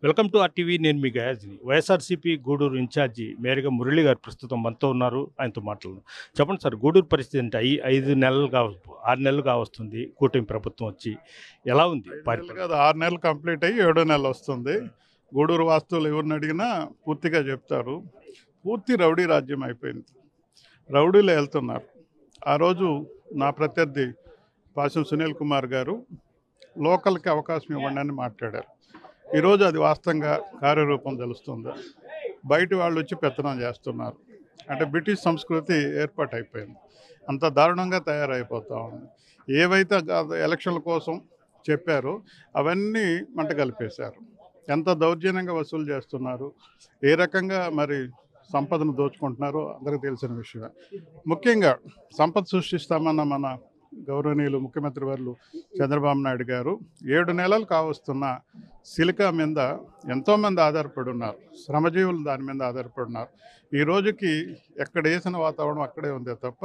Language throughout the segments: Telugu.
Welcome to RTV. నేను మీ గయాజ్ని. వైఎస్ఆర్సీపీ గూడూరు ఇన్ఛార్జి మేరగా మురళి గారు ప్రస్తుతం మనతో ఉన్నారు. ఆయనతో మాట్లాడదాం. చెప్పండి సార్, గూడూరు పరిస్థితి అంటే 5 నెలలు కావ 6 నెలలు కావస్తుంది కూటమి ప్రభుత్వం వచ్చి. ఎలా ఉంది 5 నెలలు పరిపాలన? కాదు, 6 నెలలు కంప్లీట్ అయ్యి 7వ నెల వస్తుంది. గూడూరు వాస్తువులు ఎవరిని అడిగినా పూర్తిగా చెప్తారు. పూర్తి రౌడీ రాజ్యం అయిపోయింది. రౌడీలు వెళ్తున్నారు. ఆ రోజు నా ప్రత్యర్థి పాశం సునీల్ కుమార్ గారు లోకల్కి అవకాశం ఇవ్వండి అని మాట్లాడారు. ఈరోజు అది వాస్తవంగా కార్యరూపం తెలుస్తుంది. బయట వాళ్ళు వచ్చి పెత్తనం చేస్తున్నారు. అంటే బ్రిటిష్ సంస్కృతి ఏర్పాటైపోయింది. అంత దారుణంగా తయారైపోతూ ఉంది. ఏవైతే ఎలక్షన్ల కోసం చెప్పారో అవన్నీ మంట కలిపేశారు. ఎంత దౌర్జన్యంగా వసూలు చేస్తున్నారు, ఏ రకంగా మరి సంపదను దోచుకుంటున్నారో అందరికీ తెలిసిన విషయమే. ముఖ్యంగా సంపద సృష్టిస్తామన్న మన గౌరవనీయులు ముఖ్యమంత్రి వర్యులు చంద్రబాబు నాయుడు గారు 7 నెలలు కావస్తున్న సిలికా మీద ఎంతోమంది ఆధారపడి ఉన్నారు. శ్రమజీవులు దాని మీద ఆధారపడి ఉన్నారు. ఈ రోజుకి ఎక్కడ వేసిన వాతావరణం అక్కడే ఉంది తప్ప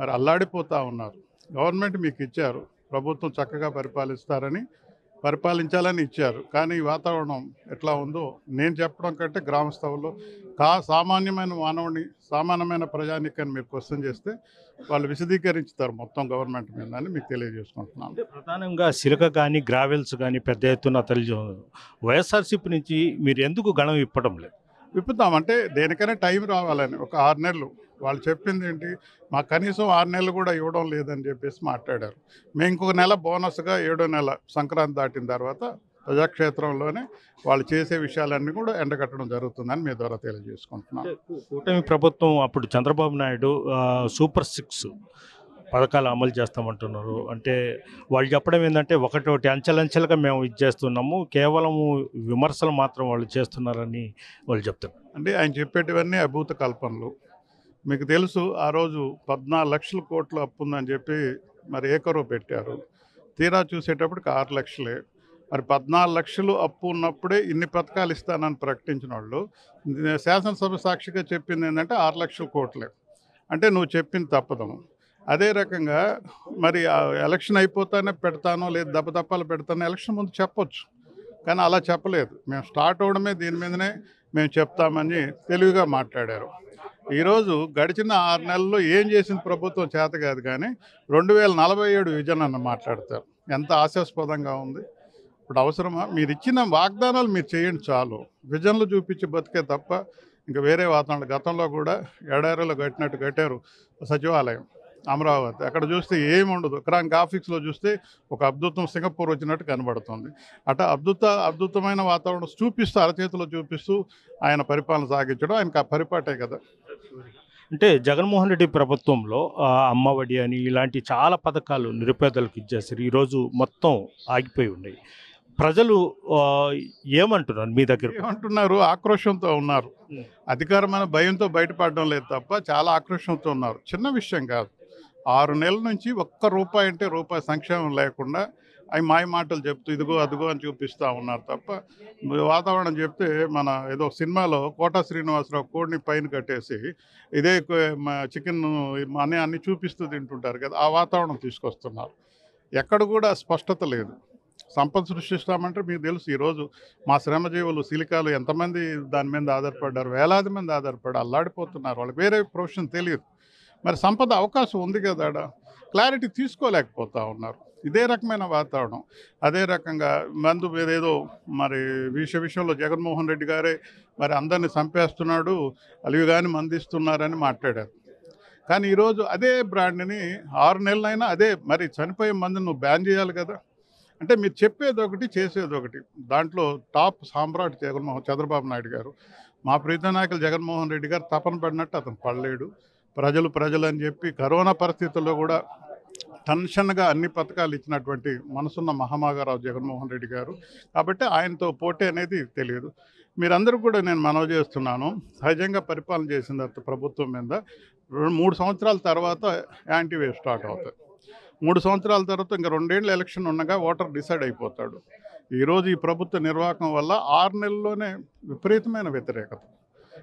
మరి అల్లాడిపోతూ ఉన్నారు. గవర్నమెంట్ మీకు ఇచ్చారు, ప్రభుత్వం చక్కగా పరిపాలించాలని ఇచ్చారు. కానీ ఈ వాతావరణం ఎట్లా ఉందో నేను చెప్పడం కంటే గ్రామ స్థాయిలో సామాన్యమైన మానవుని, సామాన్యమైన ప్రజానికాన్ని మీరు క్వశ్చన్ చేస్తే వాళ్ళు విశదీకరించుతారు మొత్తం గవర్నమెంట్ మీద అని మీకు తెలియజేసుకుంటున్నాను. అంటే ప్రధానంగా సిలక కానీ గ్రావెల్స్ కానీ పెద్ద ఎత్తున వైఎస్ఆర్సీపీ నుంచి మీరు ఎందుకు గణం ఇప్పడం లేదు? విప్పుతామంటే దేనికైనా టైం రావాలని. ఒక 6 నెలలు వాళ్ళు చెప్పింది ఏంటి, మాకు కనీసం 6 నెలలు కూడా ఇవ్వడం లేదని చెప్పేసి మాట్లాడారు. మేము ఇంకొక నెల బోనస్గా 7వ నెల సంక్రాంతి దాటిన తర్వాత ప్రజాక్షేత్రంలోనే వాళ్ళు చేసే విషయాలన్నీ కూడా ఎండగట్టడం జరుగుతుందని మీ ద్వారా తెలియజేసుకుంటున్నాను. కూటమి ప్రభుత్వం అప్పుడు చంద్రబాబు నాయుడు సూపర్ 6 పథకాలు అమలు చేస్తామంటున్నారు. అంటే వాళ్ళు చెప్పడం ఏంటంటే ఒకటి అంచెలంచెలుగా మేము ఇది చేస్తున్నాము, కేవలము విమర్శలు మాత్రం వాళ్ళు చేస్తున్నారని వాళ్ళు చెప్తారు. అంటే ఆయన చెప్పేటివన్నీ అభూత కల్పనలు. మీకు తెలుసు, ఆ రోజు 14 లక్షల కోట్లు అప్పు ఉందని చెప్పి మరి ఏకరో పెట్టారు. తీరా చూసేటప్పటికి 6 లక్షలే. మరి 14 లక్షలు అప్పు ఉన్నప్పుడే ఇన్ని పథకాలు ఇస్తానని ప్రకటించిన వాళ్ళు శాసనసభ సాక్షిగా చెప్పింది ఏంటంటే 6 లక్షల కోట్లే. అంటే నువ్వు చెప్పింది తప్పదము. అదే రకంగా మరి ఎలక్షన్ అయిపోతానే పెడతానో లేదు దెబ్బతప్పాలు పెడతానో ఎలక్షన్ ముందు చెప్పొచ్చు. కానీ అలా చెప్పలేదు. మేము స్టార్ట్ అవడమే దీని మీదనే మేము చెప్తామని తెలివిగా మాట్లాడారు. ఈరోజు గడిచిన 6 నెలల్లో ఏం చేసిన ప్రభుత్వం చేత కాదు, కానీ 2047 విజన్ అన్న మాట్లాడతారు. ఎంత ఆశాస్పదంగా ఉంది. ఇప్పుడు అవసరమా? మీరు ఇచ్చిన వాగ్దానాలు మీరు చేయండి చాలు. విజన్లు చూపించి బతికే తప్ప ఇంకా వేరే వాతావరణం. గతంలో కూడా ఎడారిలో కట్టినట్టు కట్టారు సచివాలయం అమరావతి. అక్కడ చూస్తే ఏమి ఉండదు. గ్రాఫిక్స్లో చూస్తే ఒక అద్భుతం సింగపూర్ వచ్చినట్టు కనబడుతుంది. అద్భుతమైన వాతావరణం చూపిస్తూ అరచేతిలో చూపిస్తూ ఆయన పరిపాలన సాగించడం ఆయనకు ఆ పరిపాటే కదా. అంటే జగన్మోహన్ రెడ్డి ప్రభుత్వంలో అమ్మఒడి అని ఇలాంటి చాలా పథకాలు నిరుపేదలకు ఇచ్చేసారు. ఈరోజు మొత్తం ఆగిపోయి ఉన్నాయి. ప్రజలు ఏమంటున్నారు మీ దగ్గర? ఏమంటున్నారు? ఆక్రోషంతో ఉన్నారు. అధికారమైన భయంతో బయటపడడం లేదు తప్ప చాలా ఆక్రోషంతో ఉన్నారు. చిన్న విషయం కాదు. 6 నెలల నుంచి ఒక్క రూపాయి అంటే రూపాయి సంక్షేమం లేకుండా అవి మాయ మాటలు చెప్తూ ఇదిగో అదిగో అని చూపిస్తూ ఉన్నారు తప్ప వాతావరణం చెప్తే మన ఏదో సినిమాలో కోటా శ్రీనివాసరావు కోడిని పైన కట్టేసి ఇదే చికెన్ అన్ని చూపిస్తూ తింటుంటారు కదా, ఆ వాతావరణం తీసుకొస్తున్నారు. ఎక్కడ కూడా స్పష్టత లేదు. సంపద సృష్టిస్తామంటే మీకు తెలుసు, ఈరోజు మా శ్రమజీవులు సిలికాలు ఎంతమంది దాని మీద ఆధారపడ్డారు, వేలాది మంది ఆధారపడి అల్లాడిపోతున్నారు. వాళ్ళకి వేరే ప్రొఫెషన్ తెలియదు. మరి సంపద అవకాశం ఉంది కదా, క్లారిటీ తీసుకోలేకపోతూ ఉన్నారు. ఇదే రకమైన వాతావరణం. అదే రకంగా మందు ఏదో మరి విషయంలో జగన్మోహన్ రెడ్డి గారే మరి అందరినీ చంపేస్తున్నాడు, అలివి కానీ మందిస్తున్నారని మాట్లాడారు. కానీ ఈరోజు అదే బ్రాండ్ని 6 నెలలైనా అదే మరి చనిపోయే మందిని నువ్వు బ్యాన్ చేయాలి కదా. అంటే మీరు చెప్పేది ఒకటి చేసేది ఒకటి. దాంట్లో టాప్ సామ్రాట్ చంద్రబాబు నాయుడు గారు. మా ప్రీత నాయకులు జగన్మోహన్ రెడ్డి గారు తపన పడినట్టు అతను పడలేడు. ప్రజలు అని చెప్పి కరోనా పరిస్థితుల్లో కూడా టెన్షన్గా అన్ని పథకాలు ఇచ్చినటువంటి మనసున్న మహామాగారావు జగన్మోహన్ రెడ్డి గారు. కాబట్టి ఆయనతో పోటీ అనేది తెలియదు. మీరందరూ కూడా నేను మనవి చేస్తున్నాను, సహజంగా పరిపాలన చేసిన తర్వాత ప్రభుత్వం మీద 3 సంవత్సరాల తర్వాత యాంటీవేవ్ స్టార్ట్ అవుతుంది. 3 సంవత్సరాల తర్వాత ఇంకా 2 ఏళ్ళు ఎలక్షన్ ఉండగా ఓటర్ డిసైడ్ అయిపోతాడు. ఈరోజు ఈ ప్రభుత్వ నిర్వాహకం వల్ల 6 నెలల్లోనే విపరీతమైన వ్యతిరేకత.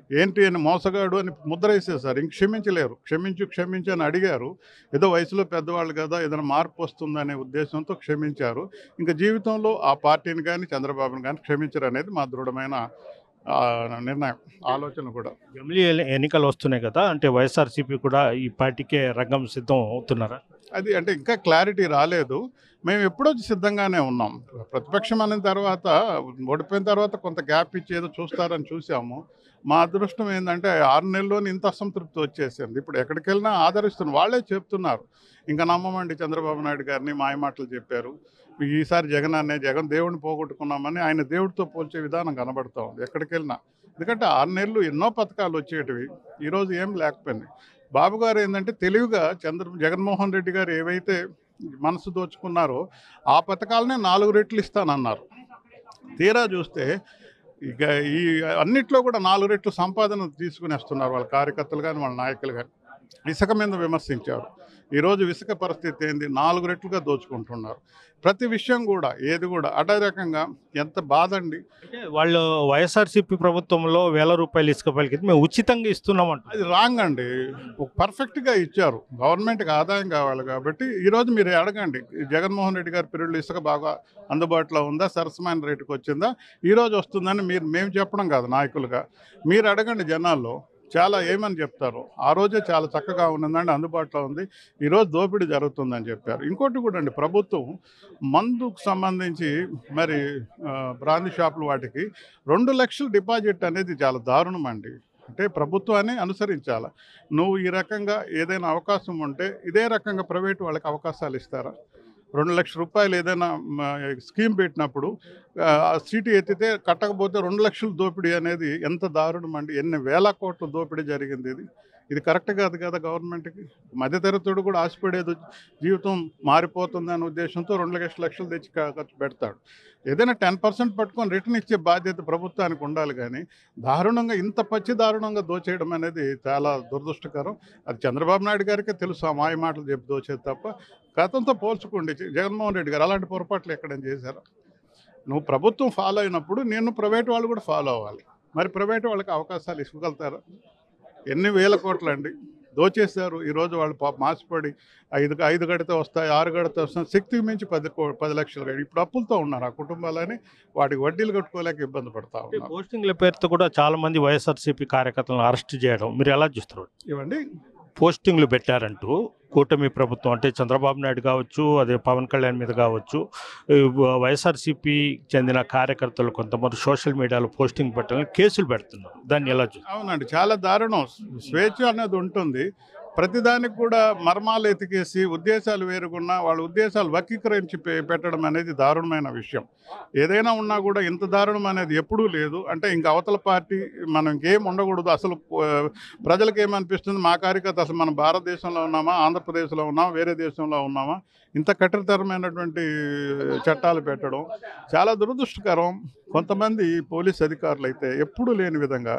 ఏంటి అని మోసగాడు అని ముద్ర వేసేసారు. ఇంక క్షమించలేరు. క్షమించు అని అడిగారు. ఏదో వయసులో పెద్దవాళ్ళు కదా, ఏదైనా మార్పు వస్తుందనే ఉద్దేశంతో క్షమించారు. ఇంకా జీవితంలో ఆ పార్టీని కానీ చంద్రబాబుని కానీ క్షమించరు అనేది మా దృఢమైన నిర్ణయం, ఆలోచన కూడా. జమిలీ ఎన్నికలు వస్తున్నాయి కదా, అంటే వైఎస్ఆర్సీపీ కూడా ఈ పార్టీకే రంగం సిద్ధం అవుతున్నారా? అది అంటే ఇంకా క్లారిటీ రాలేదు. మేము ఎప్పుడో సిద్ధంగానే ఉన్నాం. ప్రతిపక్షం అన్న తర్వాత, ఓడిపోయిన తర్వాత కొంత గ్యాప్ ఇచ్చి ఏదో చూస్తారని చూసాము. మా అదృష్టం ఏంటంటే 6 నెలల్లోనే ఇంత అసంతృప్తి వచ్చేసింది. ఇప్పుడు ఎక్కడికి వెళ్ళినా ఆదరిస్తున్నారు. వాళ్ళే చెప్తున్నారు, ఇంకా నమ్మమండి చంద్రబాబు నాయుడు గారిని, మాయమాటలు చెప్పారు, ఈసారి జగన్ దేవుడిని పోగొట్టుకున్నామని ఆయన దేవుడితో పోల్చే విధానం కనబడుతూ ఉంది ఎక్కడికి వెళ్ళినా. ఎందుకంటే 6 నెలలు ఎన్నో పథకాలు వచ్చేటివి, ఈరోజు ఏం లేకపోయింది. బాబు గారు ఏంటంటే తెలివిగా జగన్మోహన్ రెడ్డి గారు ఏవైతే మనసు దోచుకున్నారో ఆ పథకాలనే 4 రెట్లు ఇస్తానన్నారు. తీరా చూస్తే ఇక ఈ అన్నిట్లో కూడా 4 రెట్లు సంపాదన తీసుకునేస్తున్నారు వాళ్ళ కార్యకర్తలు కానీ వాళ్ళ నాయకులు కానీ. ఇసుక మీద విమర్శించారు. ఈరోజు ఇసుక పరిస్థితి ఏంది, 4 రెట్లుగా దోచుకుంటున్నారు. ప్రతి విషయం కూడా ఏది కూడా అదే రకంగా. ఎంత బాధ అండి. అంటే వాళ్ళు వైఎస్ఆర్సీపీ ప్రభుత్వంలో ₹1000 ఇసుక పలికింది, మేము ఉచితంగా ఇస్తున్నామంట. అది రాంగ్ అండి. పర్ఫెక్ట్గా ఇచ్చారు. గవర్నమెంట్కి ఆదాయం కావాలి కాబట్టి. ఈరోజు మీరు అడగండి, జగన్మోహన్ రెడ్డి గారి పీరియడ్లో ఇసుక బాగా అందుబాటులో ఉందా, సరసమైన రేటుకి వచ్చిందా, ఈరోజు వస్తుందని మేము చెప్పడం కాదు నాయకులుగా. మీరు అడగండి జనాల్లో, చాలా ఏమని చెప్తారు. ఆ రోజే చాలా చక్కగా ఉన్నదండి, అందుబాటులో ఉంది, ఈరోజు దోపిడీ జరుగుతుందని చెప్పారు. ఇంకోటి కూడా అండి, ప్రభుత్వం మందుకు సంబంధించి మరి బ్రాందీ షాపులు వాటికి 2 లక్షలు డిపాజిట్ అనేది చాలా దారుణం అండి. అంటే ప్రభుత్వాన్ని అనుసరించాలి. నువ్వు ఈ రకంగా ఏదైనా అవకాశం ఉంటే ఇదే రకంగా ప్రైవేట్ వాళ్ళకి అవకాశాలు ఇస్తారా? 2 లక్షల రూపాయలు ఏదైనా స్కీమ్ పెట్టినప్పుడు సీటు ఎత్తితే కట్టకపోతే 2 లక్షలు దోపిడీ అనేది ఎంత దారుణం అండి. ఎన్ని వేల కోట్ల దోపిడీ జరిగింది. ఇది కరెక్ట్ కాదు కదా గవర్నమెంట్కి. మధ్యతరగతుడు కూడా ఆశపడేది జీవితం మారిపోతుందనే ఉద్దేశంతో 2 లక్షలు తెచ్చి ఖర్చు పెడతాడు. ఏదైనా 10% పట్టుకొని రిటర్న్ ఇచ్చే బాధ్యత ప్రభుత్వానికి ఉండాలి. కానీ దారుణంగా, ఇంత దారుణంగా దోచేయడం అనేది చాలా దురదృష్టకరం. అది చంద్రబాబు నాయుడు గారికే తెలుసు, ఆ మాయ మాటలు చెప్పి దోచేది తప్ప. గతంతో పోల్చుకోండి, జగన్మోహన్ రెడ్డి గారు అలాంటి పొరపాట్లు ఎక్కడైనా చేశారు? నువ్వు ప్రభుత్వం ఫాలో అయినప్పుడు నేను ప్రైవేట్ వాళ్ళు కూడా ఫాలో అవ్వాలి. మరి ప్రైవేట్ వాళ్ళకి అవకాశాలు ఇవ్వగలుగుతారా? ఎన్ని వేల కోట్లు అండి దోచేశారు. ఈరోజు వాళ్ళు మాసిపడి 5 గడితే వస్తాయి, 6 గడితే వస్తాయి, శక్తికి మించి 10 లక్షలు. ఇప్పుడు అప్పులతో ఉన్నారు ఆ కుటుంబాలని, వాటికి వడ్డీలు కట్టుకోలేక ఇబ్బంది పడతా ఉన్నారు. పోస్టింగ్ల పేరుతో కూడా చాలా మంది వైఎస్ఆర్సీపీ కార్యకర్తలను అరెస్ట్ చేయడం మీరు ఎలా చూస్తారు? ఇవ్వండి, పోస్టింగ్లు పెట్టారంటూ కూటమి ప్రభుత్వం, అంటే చంద్రబాబు నాయుడు కావచ్చు, అదే పవన్ కళ్యాణ్ మీద కావచ్చు, వైఎస్ఆర్సీపీ చెందిన కార్యకర్తలు కొంతమంది సోషల్ మీడియాలో పోస్టింగ్ పెట్టాలని కేసులు పెడుతున్నారు. దాన్ని ఎలా చూస్తారు? అవునండి, చాలా దారుణం. స్వేచ్ఛ అనేది ఉంటుంది. ప్రతిదానికి కూడా మర్మాలు ఎతికేసి ఉద్దేశాలు వేరుగున్నా వాళ్ళ ఉద్దేశాలు వక్రీకరించి పెట్టడం అనేది దారుణమైన విషయం. ఏదైనా ఉన్నా కూడా ఇంత దారుణం అనేది ఎప్పుడూ లేదు. అంటే ఇంకా అవతల పార్టీ మనం ఇంకేం ఉండకూడదు. అసలు ప్రజలకు ఏమనిపిస్తుంది, మా కార్యకర్త అసలు మనం భారతదేశంలో ఉన్నామా, ఆంధ్రప్రదేశ్లో ఉన్నామా, వేరే దేశంలో ఉన్నామా, ఇంత కఠినతరమైనటువంటి చట్టాలు పెట్టడం చాలా దురదృష్టకరం. కొంతమంది పోలీస్ అధికారులు అయితే ఎప్పుడూ లేని విధంగా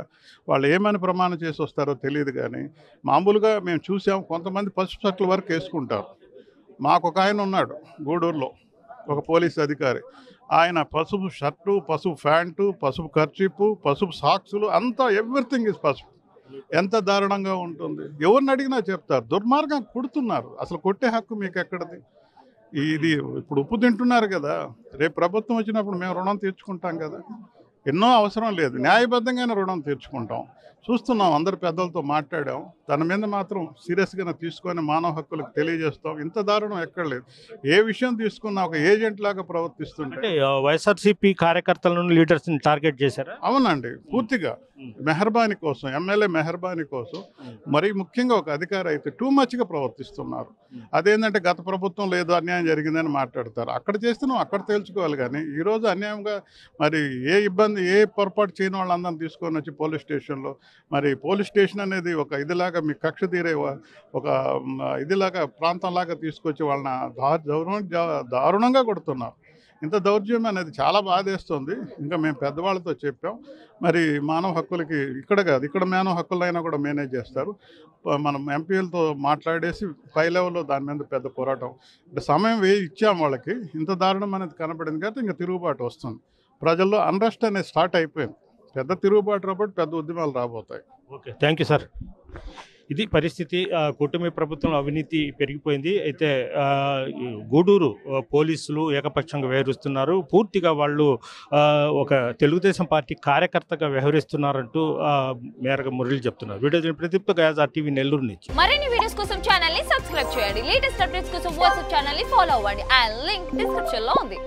వాళ్ళు ఏమని ప్రమాణం చేసి వస్తారో తెలియదు. కానీ మామూలుగా మేము చూసాం, కొంతమంది పసుపు షర్ట్ల వరకు వేసుకుంటారు. మాకు ఒక ఆయన ఉన్నాడు గూడూరులో, ఒక పోలీస్ అధికారి. ఆయన పసుపు షర్టు, పసుపు ప్యాంటు, పసుపు కర్చీపు, పసుపు సాక్సులు, అంతా ఎవ్రీథింగ్ ఇస్ పసుపు. ఎంత దారుణంగా ఉంటుంది. ఎవరిని అడిగినా చెప్తారు. దుర్మార్గం కుడుతున్నారు. అసలు కొట్టే హక్కు మీకు ఎక్కడిది? ఇది ఇప్పుడు ఉప్పు తింటున్నారు కదా, రేపు ప్రభుత్వం వచ్చినప్పుడు మేము రుణం తీర్చుకుంటాం కదా. ఎన్నో అవసరం లేదు, న్యాయబద్ధంగానే రుణం తీర్చుకుంటాం. చూస్తున్నాం, అందరు పెద్దలతో మాట్లాడాం, దాని మీద మాత్రం సీరియస్గానే తీసుకొని మానవ హక్కులకు తెలియజేస్తాం. ఇంత దారుణం ఎక్కడ లేదు. ఏ విషయం తీసుకున్నా ఒక ఏజెంట్ లాగా ప్రవర్తిస్తుంటే. వైఎస్ఆర్సీపీ కార్యకర్తలను, లీడర్స్ని టార్గెట్ చేశారా? అవునండి, పూర్తిగా మెహర్బానీ కోసం, ఎమ్మెల్యే మెహర్బానీ కోసం, మరీ ముఖ్యంగా ఒక అధికారి అయితే టూ మచ్గా ప్రవర్తిస్తున్నారు. అదేంటంటే గత ప్రభుత్వం లేదు, అన్యాయం జరిగిందని మాట్లాడతారు. అక్కడ చేస్తున్నాం, అక్కడ తేల్చుకోవాలి. కానీ ఈరోజు అన్యాయంగా మరి ఏ ఇబ్బంది, ఏ పొరపాటు చేయని వాళ్ళందరినీ తీసుకొని వచ్చి పోలీస్ స్టేషన్లో, మరి పోలీస్ స్టేషన్ అనేది ఒక ఇదిలాగా, మీ కక్ష తీరే ఒక ఇదిలాగా, ప్రాంతంలాగా తీసుకొచ్చి వాళ్ళని దారుణంగా కొడుతున్నారు. ఇంత దౌర్జన్యం అనేది చాలా బాధేస్తుంది. ఇంకా మేము పెద్దవాళ్ళతో చెప్పాం, మరి మానవ హక్కులకి ఇక్కడ కాదు, ఇక్కడ మానవ హక్కులైనా కూడా మేనేజ్ చేస్తారు. మనం ఎంపీలతో మాట్లాడేసి పై లెవెల్లో దాని మీద పెద్ద పోరాటం, అంటే సమయం ఇచ్చాం వాళ్ళకి. ఇంత దారుణం అనేది కనబడింది కాబట్టి ఇంకా తిరుగుబాటు వస్తుంది. ప్రజల్లో అన్రెస్ట్ అనేది స్టార్ట్ అయిపోయింది. పెద్ద తిరుగుబాటు రాబోతే పెద్ద ఉద్యమాలు రాబోతాయి. Okay, thank you sir. ఇది పరిస్థితి. కూటమి ప్రభుత్వంలో అవినీతి పెరిగిపోయింది. అయితే ఈ గూడూరు పోలీసులు ఏకపక్షంగా వ్యవహరిస్తున్నారు. పూర్తిగా వాళ్ళు ఒక తెలుగుదేశం పార్టీ కార్యకర్తగా వ్యవహరిస్తున్నారంటూ మేరకు మురళి చెప్తున్నారు. Video Pradeep guys RTV Nellore నుంచి. మరిన్ని వీడియోస్ కోసం ఛానల్ ని సబ్స్క్రైబ్ చేయండి. లేటెస్ట్ అప్డేట్స్ కోసం వాట్సాప్ ఛానల్ ని ఫాలో అవ్వండి. ఆ లింక్ డిస్క్రిప్షన్ లో ఉంది.